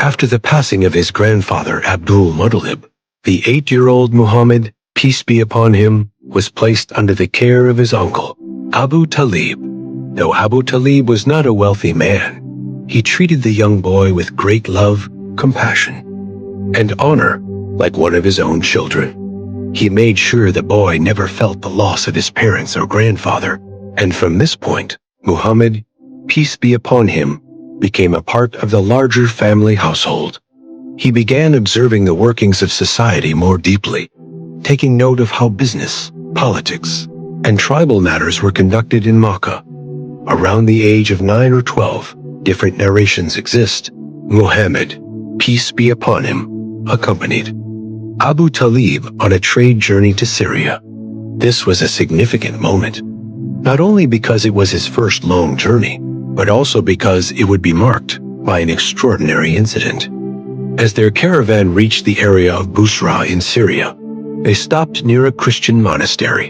After the passing of his grandfather Abu Talib, the 8-year-old Muhammad, peace be upon him, was placed under the care of his uncle, Abu Talib. Though Abu Talib was not a wealthy man, he treated the young boy with great love, compassion, and honor, like one of his own children. He made sure the boy never felt the loss of his parents or grandfather, and from this point, Muhammad, peace be upon him, became a part of the larger family household. He began observing the workings of society more deeply, taking note of how business, politics, and tribal matters were conducted in Makkah. Around the age of 9 or 12, different narrations exist. Muhammad, peace be upon him, accompanied Abu Talib on a trade journey to Syria. This was a significant moment, not only because it was his first long journey, but also because it would be marked by an extraordinary incident. As their caravan reached the area of Busra in Syria, they stopped near a Christian monastery.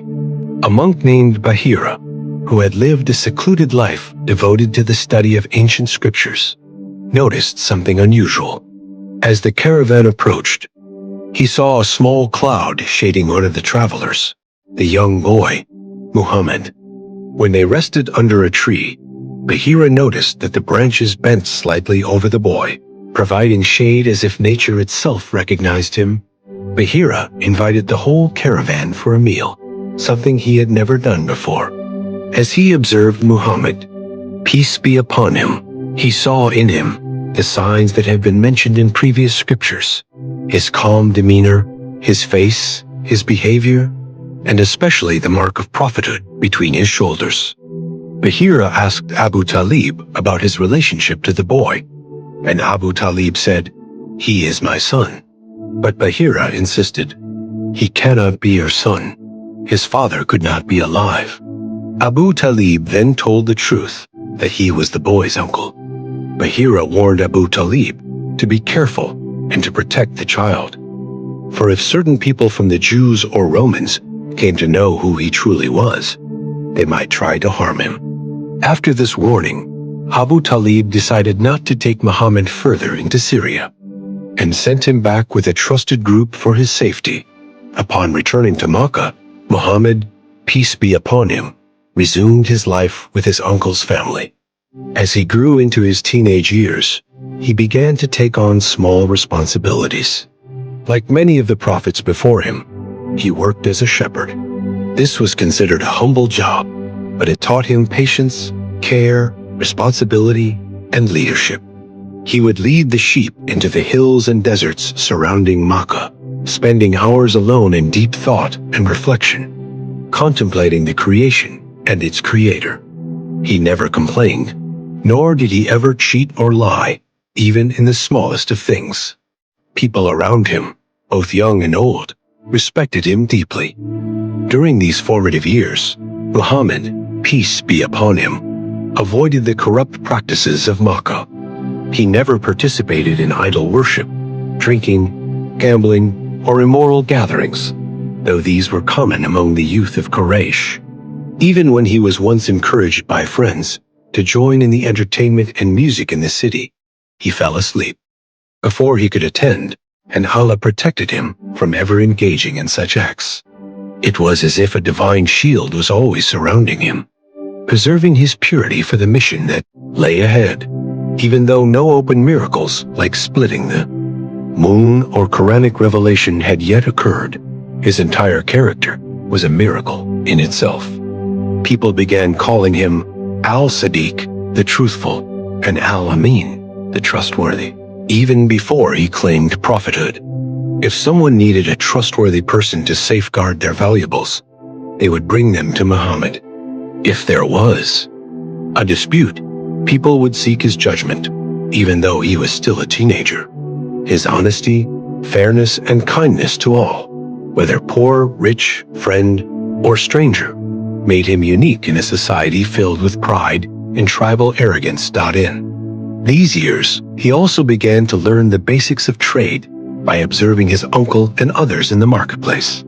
A monk named Bahira, who had lived a secluded life devoted to the study of ancient scriptures, noticed something unusual. As the caravan approached, he saw a small cloud shading one of the travelers, the young boy, Muhammad. When they rested under a tree, Bahira noticed that the branches bent slightly over the boy, providing shade as if nature itself recognized him. Bahira invited the whole caravan for a meal, something he had never done before. As he observed Muhammad, peace be upon him, he saw in him the signs that have been mentioned in previous scriptures: his calm demeanor, his face, his behavior, and especially the mark of prophethood between his shoulders. Bahira asked Abu Talib about his relationship to the boy, and Abu Talib said, "He is my son." But Bahira insisted, "He cannot be your son. His father could not be alive." Abu Talib then told the truth, that he was the boy's uncle. Bahira warned Abu Talib to be careful and to protect the child. For if certain people from the Jews or Romans came to know who he truly was, they might try to harm him. After this warning, Abu Talib decided not to take Muhammad further into Syria, and sent him back with a trusted group for his safety. Upon returning to Makkah, Muhammad, peace be upon him, resumed his life with his uncle's family. As he grew into his teenage years, he began to take on small responsibilities. Like many of the prophets before him, he worked as a shepherd. This was considered a humble job, but it taught him patience, care, responsibility, and leadership. He would lead the sheep into the hills and deserts surrounding Makkah, spending hours alone in deep thought and reflection, contemplating the creation and its creator. He never complained, nor did he ever cheat or lie, even in the smallest of things. People around him, both young and old, respected him deeply. During these formative years, Muhammad, peace be upon him, avoided the corrupt practices of Makkah. He never participated in idol worship, drinking, gambling, or immoral gatherings, though these were common among the youth of Quraysh. Even when he was once encouraged by friends to join in the entertainment and music in the city, he fell asleep before he could attend, and Allah protected him from ever engaging in such acts. It was as if a divine shield was always surrounding him, preserving his purity for the mission that lay ahead. Even though no open miracles like splitting the moon or Quranic revelation had yet occurred, his entire character was a miracle in itself. People began calling him Al-Sadiq, the truthful, and Al-Amin, the trustworthy, even before he claimed prophethood. If someone needed a trustworthy person to safeguard their valuables, they would bring them to Muhammad. If there was a dispute, people would seek his judgment, even though he was still a teenager. His honesty, fairness, and kindness to all, whether poor, rich, friend, or stranger, made him unique in a society filled with pride and tribal arrogance. In these years, he also began to learn the basics of trade by observing his uncle and others in the marketplace.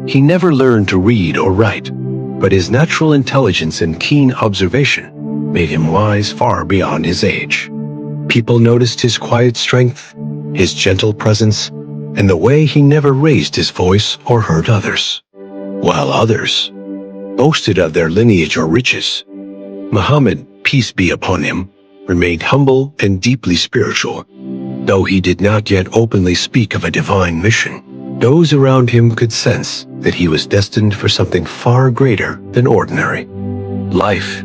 He never learned to read or write, but his natural intelligence and keen observation made him wise far beyond his age. People noticed his quiet strength, his gentle presence, and the way he never raised his voice or hurt others. While others boasted of their lineage or riches, Muhammad, peace be upon him, remained humble and deeply spiritual. Though he did not yet openly speak of a divine mission, those around him could sense that he was destined for something far greater than ordinary. Life